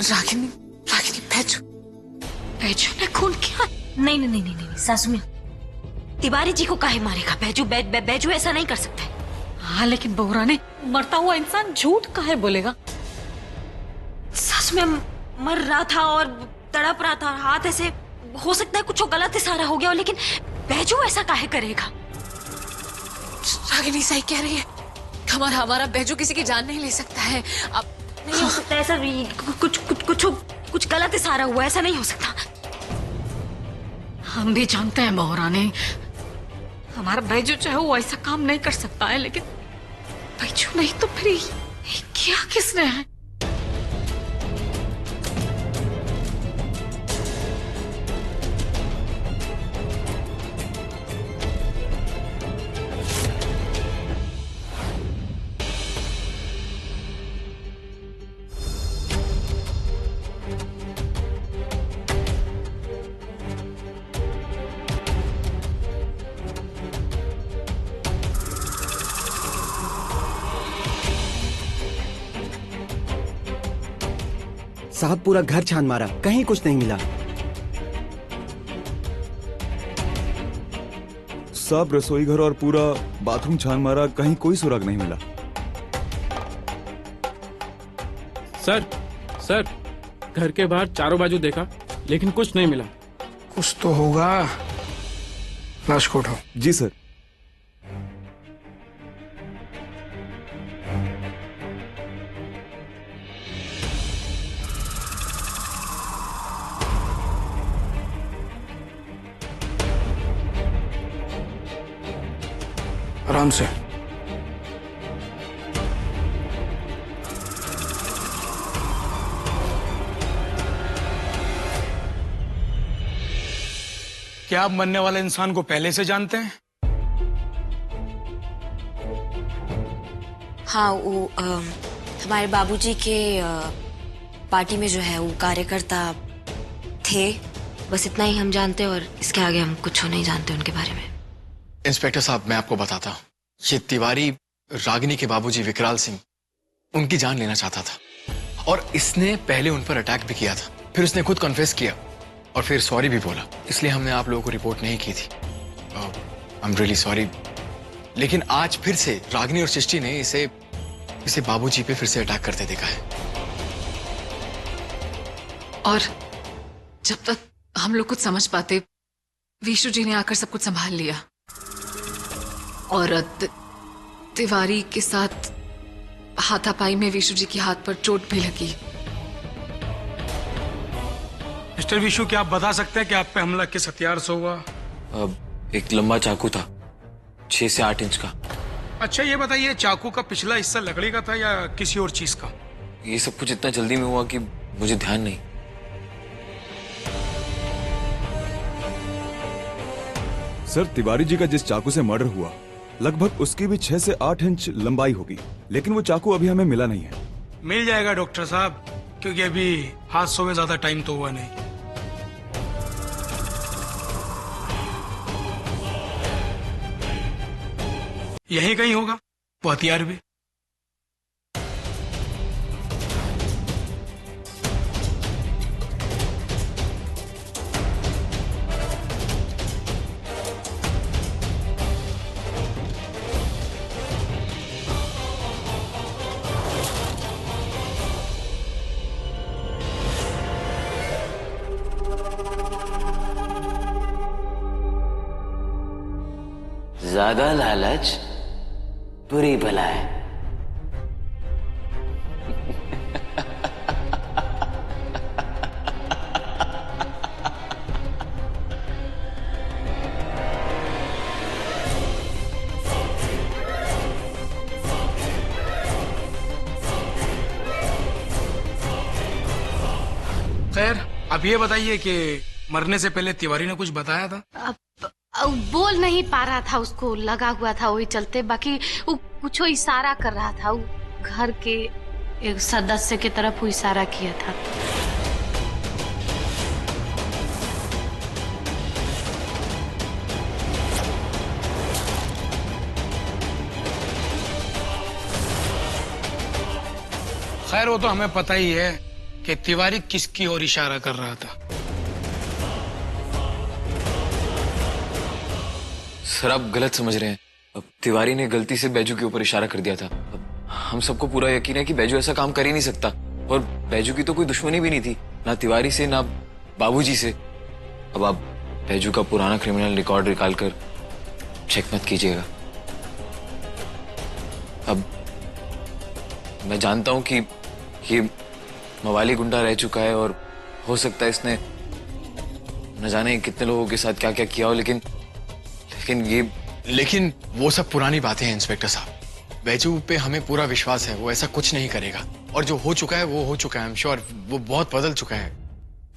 रागिनी, रागिनी बैजू, बैजू ने खून किया। नहीं नहीं नहीं नहीं, नहीं सासू में तिवारी जी को काहे मारेगा? बैजू बैजू ऐसा नहीं कर सकता है। हाँ लेकिन बहुरा ने मरता हुआ इंसान झूठ काहे बोलेगा? सासू में मर रहा था और तड़प रहा था, हाथ ऐसे, हो सकता है कुछ गलत इशारा हो गया हो, लेकिन बैजू ऐसा काहे करेगा? रागिनी सही कह रही है, हमारा बैजू किसी की जान नहीं ले सकता है। अब नहीं हो सकता ऐसा, कुछ गलत इशारा हुआ, ऐसा नहीं हो सकता। हम भी जानते हैं बहुरानी, हमारा बैजू चाहे वो ऐसा काम नहीं कर सकता है, लेकिन बैजू नहीं तो फिर ये किया किसने है? साहब पूरा घर छान मारा, कहीं कुछ नहीं मिला। सब रसोई घर और पूरा बाथरूम छान मारा, कहीं कोई सुराग नहीं मिला। सर घर के बाहर चारों बाजू देखा लेकिन कुछ नहीं मिला। कुछ तो होगा। लाश को उठाओ। जी सर। आराम से। क्या आप मरने वाले इंसान को पहले से जानते हैं? हाँ, वो हमारे बाबूजी के पार्टी में जो है वो कार्यकर्ता थे, बस इतना ही हम जानते हैं, और इसके आगे हम कुछ नहीं जानते उनके बारे में। इंस्पेक्टर साहब, मैं आपको बताता हूँ, ये तिवारी रागिनी के बाबूजी विकराल सिंह, उनकी जान लेना चाहता था, और इसने पहले उन पर अटैक भी किया था। फिर उसने खुद कन्फेस किया और फिर सॉरी भी बोला, इसलिए हमने आप लोगों को रिपोर्ट नहीं की थी। I am really sorry. लेकिन आज फिर से रागिनी और सृष्टि ने इसे बाबूजी पे फिर से अटैक करते देखा है। और जब तक हम लोग कुछ समझ पाते, विशु जी ने आकर सब कुछ संभाल लिया, और तिवारी के साथ हाथापाई में विशु जी के हाथ पर चोट भी लगी। मिस्टर विशु, क्या आप बता सकते हैं कि आप पे हमला किस हथियार से हुआ? एक लंबा चाकू था, 6 से 8 इंच का। अच्छा ये बताइए, चाकू का पिछला हिस्सा लकड़ी का था या किसी और चीज का? ये सब कुछ इतना जल्दी में हुआ कि मुझे ध्यान नहीं। सर, तिवारी जी का जिस चाकू से मर्डर हुआ, लगभग उसकी भी 6 से 8 इंच लंबाई होगी, लेकिन वो चाकू अभी हमें मिला नहीं है। मिल जाएगा डॉक्टर साहब, क्योंकि अभी हादसों में ज्यादा टाइम तो हुआ नहीं। यहीं कहीं होगा वो हथियार भी। ज्यादा लालच बुरी बला है। खैर, अब ये बताइए कि मरने से पहले तिवारी ने कुछ बताया था? अब बोल नहीं पा रहा था, उसको लगा हुआ था, वही चलते। बाकी वो कुछ इशारा कर रहा था, वो घर के एक सदस्य की तरफ वो इशारा किया था। खैर, वो तो हमें पता ही है कि तिवारी किसकी ओर इशारा कर रहा था। सर आप गलत समझ रहे हैं। अब तिवारी ने गलती से बैजू के ऊपर इशारा कर दिया था। अब हम सबको पूरा यकीन है कि बैजू ऐसा काम कर ही नहीं सकता, और बैजू की तो कोई दुश्मनी भी नहीं थी, ना तिवारी से ना बाबूजी से। अब आप बैजू का पुराना क्रिमिनल रिकॉर्ड निकाल कर चेक मत कीजिएगा। अब मैं जानता हूं कि ये मवाली गुंडा रह चुका है और हो सकता है इसने न जाने कितने लोगों के साथ क्या क्या किया हो, लेकिन वो सब पुरानी बातें हैं इंस्पेक्टर साहब। बैजू पे हमें पूरा विश्वास है, वो ऐसा कुछ नहीं करेगा, और जो हो चुका है वो हो चुका है। आई एम श्योर वो बहुत बदल चुका है।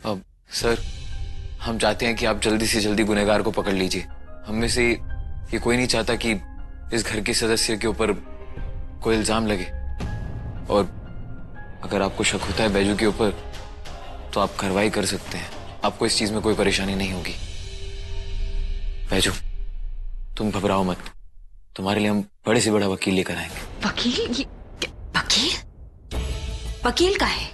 अब सर हम चाहते हैं कि आप जल्दी से जल्दी गुनहगार को पकड़ लीजिए। हम में से ये कोई नहीं चाहता कि इस घर के सदस्य के ऊपर कोई इल्जाम लगे, और अगर आपको शक होता है बैजू के ऊपर तो आप कार्रवाई कर सकते हैं। आपको इस चीज में कोई परेशानी नहीं होगी। बैजू तुम घबराओ मत, तुम्हारे लिए हम बड़े से बड़ा वकील लेकर आएंगे। वकील? वकील? वकील का है?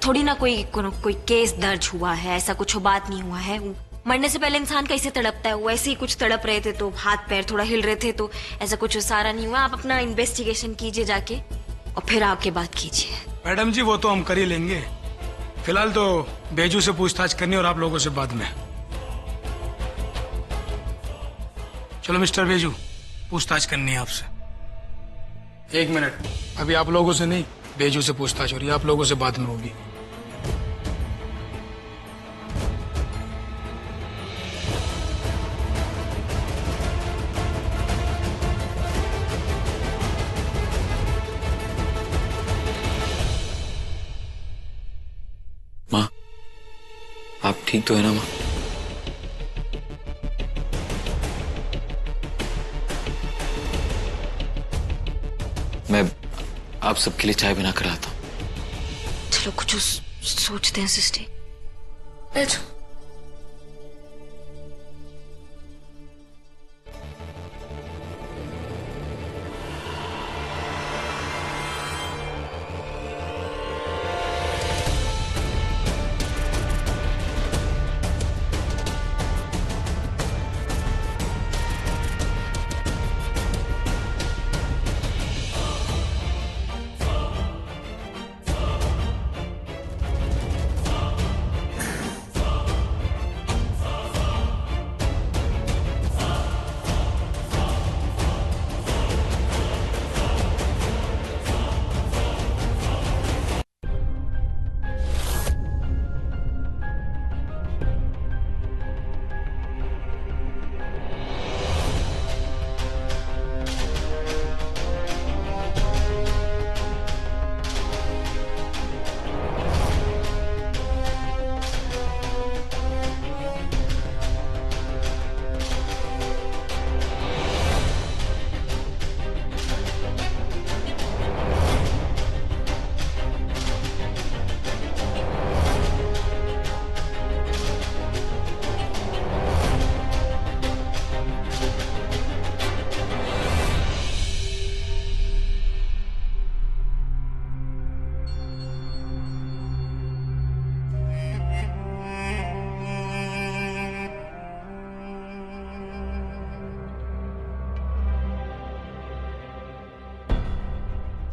थोड़ी ना कोई केस दर्ज हुआ है, ऐसा कुछ बात नहीं हुआ है। मरने से पहले इंसान कैसे तड़पता है, वो ऐसे ही कुछ तड़प रहे थे तो हाथ पैर थोड़ा हिल रहे थे, तो ऐसा कुछ सारा नहीं हुआ। आप अपना इन्वेस्टिगेशन कीजिए जाके और फिर आके बात कीजिए। मैडम जी वो तो हम कर ही लेंगे, फिलहाल तो बैजू से पूछताछ करनी और आप लोगों से बाद में। चलो मिस्टर बैजू, पूछताछ करनी है आपसे। 1 मिनट, अभी आप लोगों से नहीं, बैजू से पूछताछ हो रही है, आप लोगों से बाद में होगी। माँ आप ठीक तो है ना माँ? मैं आप सबके लिए चाय बना कर आता हूं। चलो कुछ सोचते हैं सिस्टर। बैठो।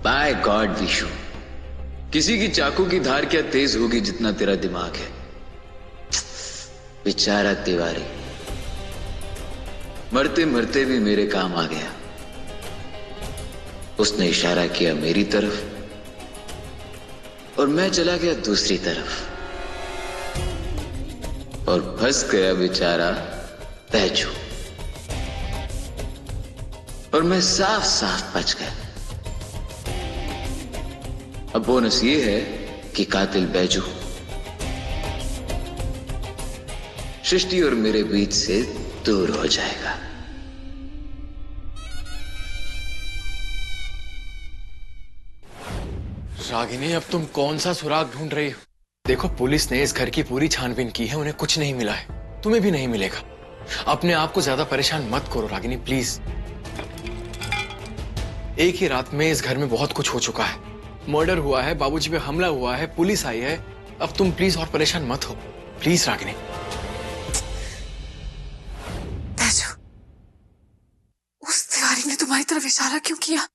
बाय गॉड विशु, किसी की चाकू की धार क्या तेज होगी जितना तेरा दिमाग है। बेचारा तिवारी मरते मरते भी मेरे काम आ गया। उसने इशारा किया मेरी तरफ और मैं चला गया दूसरी तरफ और फंस गया बेचारा बैजू, और मैं साफ साफ बच गया। अब बोनस ये है कि कातिल बैजू सृष्टि और मेरे बीच से दूर हो जाएगा। रागिनी अब तुम कौन सा सुराग ढूंढ रही हो? देखो पुलिस ने इस घर की पूरी छानबीन की है, उन्हें कुछ नहीं मिला है, तुम्हें भी नहीं मिलेगा। अपने आप को ज्यादा परेशान मत करो रागिनी प्लीज। एक ही रात में इस घर में बहुत कुछ हो चुका है, मर्डर हुआ है, बाबूजी पे हमला हुआ है, पुलिस आई है। अब तुम प्लीज और परेशान मत हो, प्लीज रागिनी। बैजू, उस तिवारी ने तुम्हारी तरफ इशारा क्यों किया?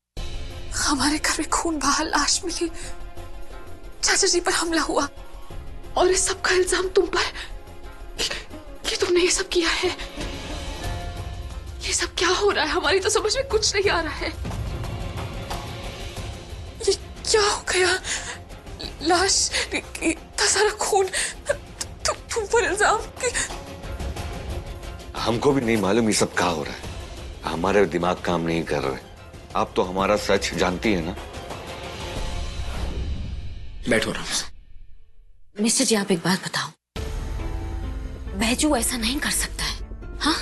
हमारे घर में खून बहा, लाश मिली, चाचा जी पर हमला हुआ और इस सब का इल्जाम तुम पर कि तुमने ये सब किया है। ये सब क्या हो रहा है? हमारी तो समझ में कुछ नहीं आ रहा है। ये क्या हो गया? लाश, इतना सारा खून, तुम पर इल्जाम की। हमको भी नहीं मालूम ये सब क्या हो रहा है। हमारे दिमाग काम नहीं कर रहे। आप तो हमारा सच जानती है ना। बैठो आराम से। मिस्टर जी, आप एक बात बताओ, बैजू ऐसा नहीं कर सकता है, हाँ?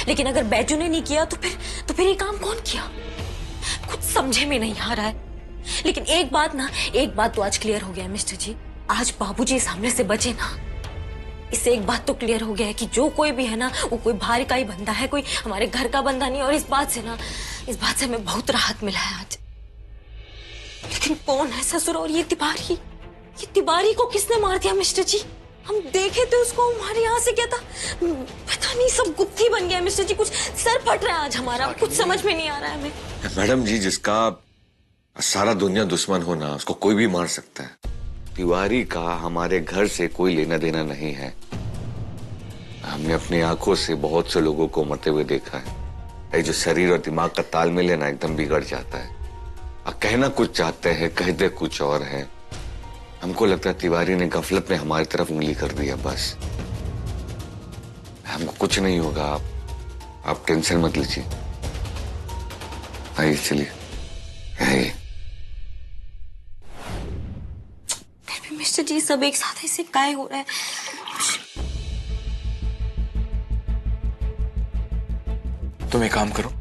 लेकिन अगर बैजू ने नहीं किया तो फिर ये काम कौन किया? कुछ समझे में नहीं आ रहा है। लेकिन एक बात तो आज क्लियर हो गया है मिस्टर जी। आज बाबूजी इस हमले से बचे ना, इससे एक बात तो क्लियर हो गया है कि जो कोई भी है ना, वो कोई बाहर का ही बंदा है, कोई हमारे घर का बंदा नहीं। और इस बात से हमें बहुत राहत मिला है आज। लेकिन कौन है ससुर? और ये तिवारी को किसने मार दिया मिस्टर जी? हम देखे थे उसको, हमारे यहाँ से क्या था पता नहीं, सब गुत्थी बन गया मिस्टर जी। कुछ सर फट रहा है आज हमारा, कुछ समझ में नहीं आ रहा है हमें। मैडम जी, जिसका सारा दुनिया दुश्मन हो ना, उसको कोई भी मार सकता है। तिवारी का हमारे घर से कोई लेना देना नहीं है। हमने अपनी आंखों से बहुत से लोगों को मरते हुए देखा है। ये जो शरीर और दिमाग का तालमेल है ना, एकदम बिगड़ जाता है। और कहना कुछ चाहते हैं, कहते कुछ और है। हमको लगता है तिवारी ने गफलत में हमारी तरफ उंगली कर दिया। बस हमको कुछ नहीं होगा, आप टेंशन मत लीजिए। आइए चलिए। मिस्टर जी, सब एक साथ ऐसे काहे हो रहा है? तुम एक काम करो,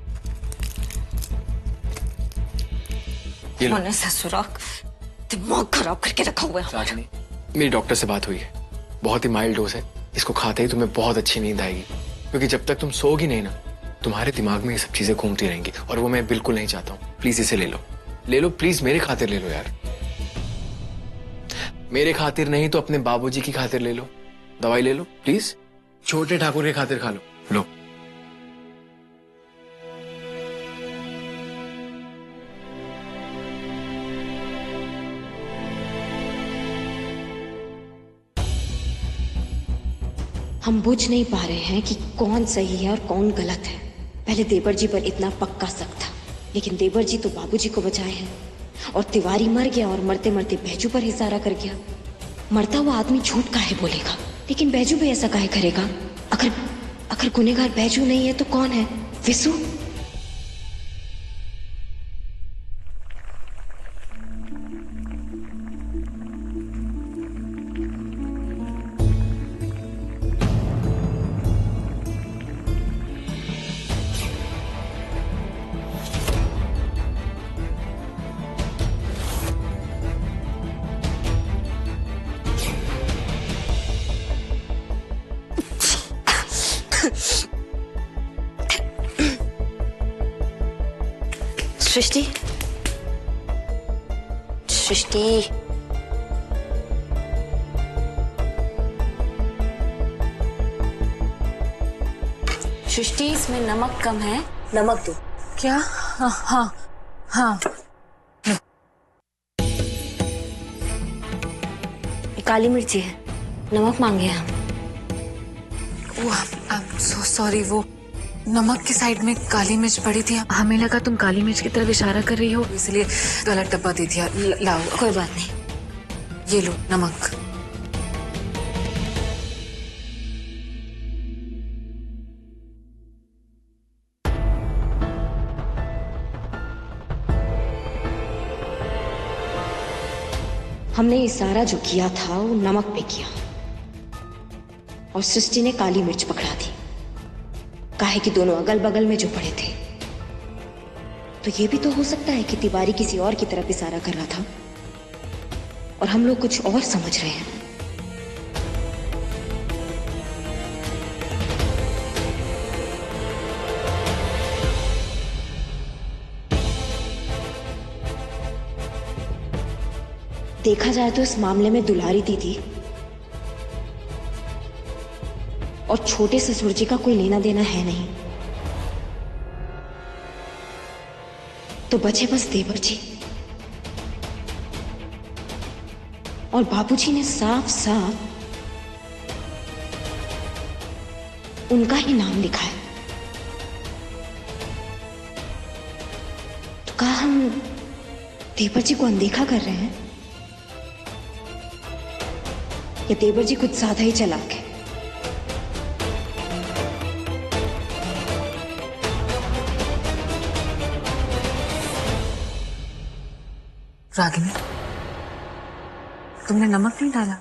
ये लो। ससुराल दिमाग खराब करके रखा हुआ है। रागिनी, मेरी डॉक्टर से बात हुई है, बहुत ही माइल्ड डोज है। इसको खाते ही तुम्हें बहुत अच्छी नींद आएगी, क्योंकि जब तक तुम सोओगी नहीं ना, तुम्हारे दिमाग में ये सब चीजें घूमती रहेंगी, और वो मैं बिल्कुल नहीं चाहता हूँ। प्लीज इसे ले लो प्लीज, मेरे खातिर ले लो यार। मेरे खातिर नहीं तो अपने बाबूजी की खातिर ले लो, दवाई ले लो प्लीज। छोटे ठाकुर के खातिर खा लो। हम बुझ नहीं पा रहे हैं कि कौन सही है और कौन गलत है। पहले देवर जी पर इतना पक्का शक था, लेकिन देवर जी तो बाबूजी को बचाए हैं, और तिवारी मर गया और मरते मरते बैजू पर इशारा कर गया। मरता हुआ आदमी झूठ काहे बोलेगा? लेकिन बैजू भी ऐसा काहे करेगा? अगर गुनहगार बैजू नहीं है तो कौन है? विशु? सृष्टि, सृष्टि, इसमें नमक कम है, नमक दो। क्या? हाँ। काली मिर्ची है, नमक मांगे हम। सॉरी, वो नमक की साइड में काली मिर्च पड़ी थी, हमें लगा तुम काली मिर्च की तरफ इशारा कर रही हो, इसलिए गलत डब्बा दे दिया। लाओ। कोई बात नहीं, ये लो नमक। हमने इशारा जो किया था वो नमक पे किया, और सृष्टि ने काली मिर्च पकड़ा दी। काहे कि दोनों अगल बगल में जो पड़े थे। तो ये भी तो हो सकता है कि तिवारी किसी और की तरफ इशारा कर रहा था और हम लोग कुछ और समझ रहे हैं। देखा जाए तो इस मामले में दुलारी दीदी और छोटे ससुर जी का कोई लेना देना है नहीं, तो बचे बस देवर जी। और बाबूजी ने साफ साफ उनका ही नाम लिखा है। तो कहा हम देवर जी को अनदेखा कर रहे हैं, या देवर जी कुछ ज्यादा ही चालाक है। रागिनी, तुमने नमक नहीं डाला?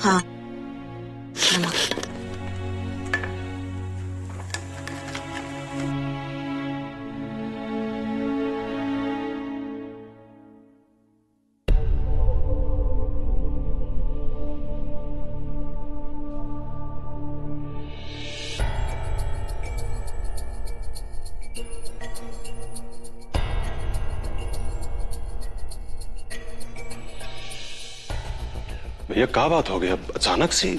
हाँ, नमक। भैया क्या बात हो गई अब अचानक से?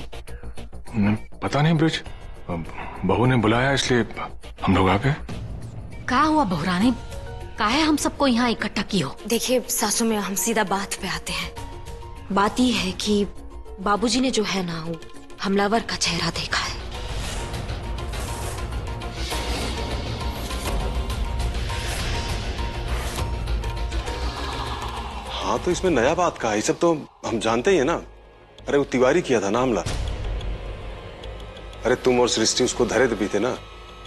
पता नहीं ब्रिज, बहू ने बुलाया इसलिए हम लोग आ गए। क्या हुआ बहुरानी? काहे हम सबको यहाँ इकट्ठा की हो? देखिए सासू में हम सीधा बात पे आते हैं। बात ये है कि बाबूजी ने जो है ना वो हमलावर का चेहरा देखा है। हाँ तो इसमें नया बात का है, ये सब तो हम जानते ही है ना। अरे वो तिवारी किया था ना हमला। अरे तुम और सृष्टि उसको धरे भी थे ना।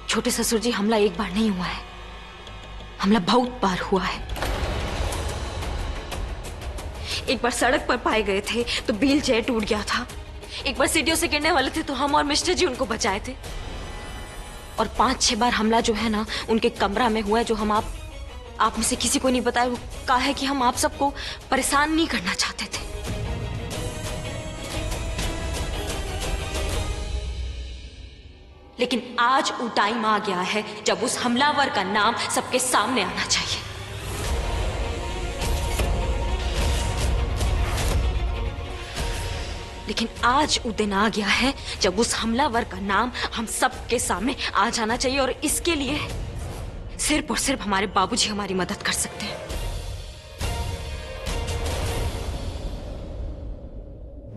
छोटे ससुर जी, हमला एक बार नहीं हुआ है, हमला बहुत बार हुआ है। एक बार सड़क पर पाए गए थे तो व्हील चेयर टूट गया था। एक बार सीढ़ियों से गिरने वाले थे तो हम और मिस्टर जी उनको बचाए थे। और 5-6 बार हमला जो है ना उनके कमरा में हुआ है, जो हम आप में से किसी को नहीं बताया। वो कहा है कि हम आप सबको परेशान नहीं करना चाहते थे। लेकिन आज वो टाइम आ गया है जब उस हमलावर का नाम सबके सामने आना चाहिए। लेकिन आज वो दिन आ गया है जब उस हमलावर का नाम हम सबके सामने आ जाना चाहिए, और इसके लिए सिर्फ और सिर्फ हमारे बाबूजी हमारी मदद कर सकते हैं।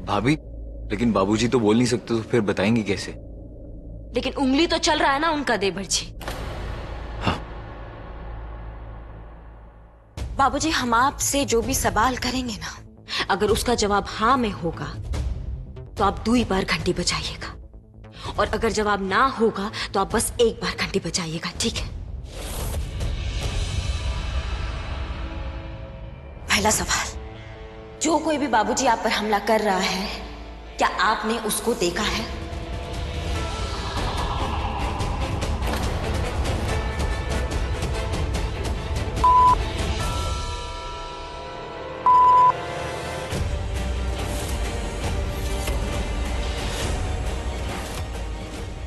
भाभी, लेकिन बाबूजी तो बोल नहीं सकते, तो फिर बताएंगे कैसे? लेकिन उंगली तो चल रहा है ना उनका देवर जी। हाँ। बाबूजी, हम आपसे जो भी सवाल करेंगे ना, अगर उसका जवाब हाँ में होगा तो आप 2 बार घंटी बजाइएगा, और अगर जवाब ना होगा तो आप बस 1 बार घंटी बजाइएगा, ठीक है? पहला सवाल, जो कोई भी बाबूजी आप पर हमला कर रहा है, क्या आपने उसको देखा है?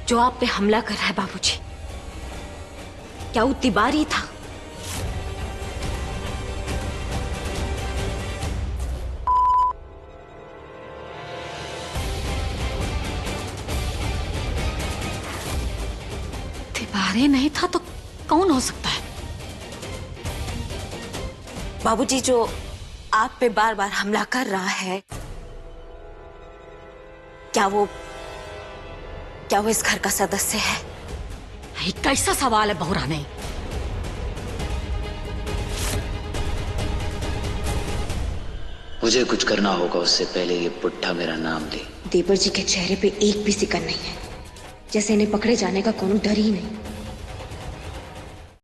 जो आप पे हमला कर रहा है बाबूजी, क्या वो तिवारी था? तिवारी नहीं था तो कौन हो सकता है? बाबूजी, जो आप पे बार बार हमला कर रहा है, क्या वो इस घर का सदस्य है? ये कैसा सवाल है बहुरानी? मुझे कुछ करना होगा उससे पहले ये पुट्ठा मेरा नाम ले। देवर जी के चेहरे पे एक भी सिकन नहीं है, जैसे इन्हें पकड़े जाने का कोनो डर ही नहीं।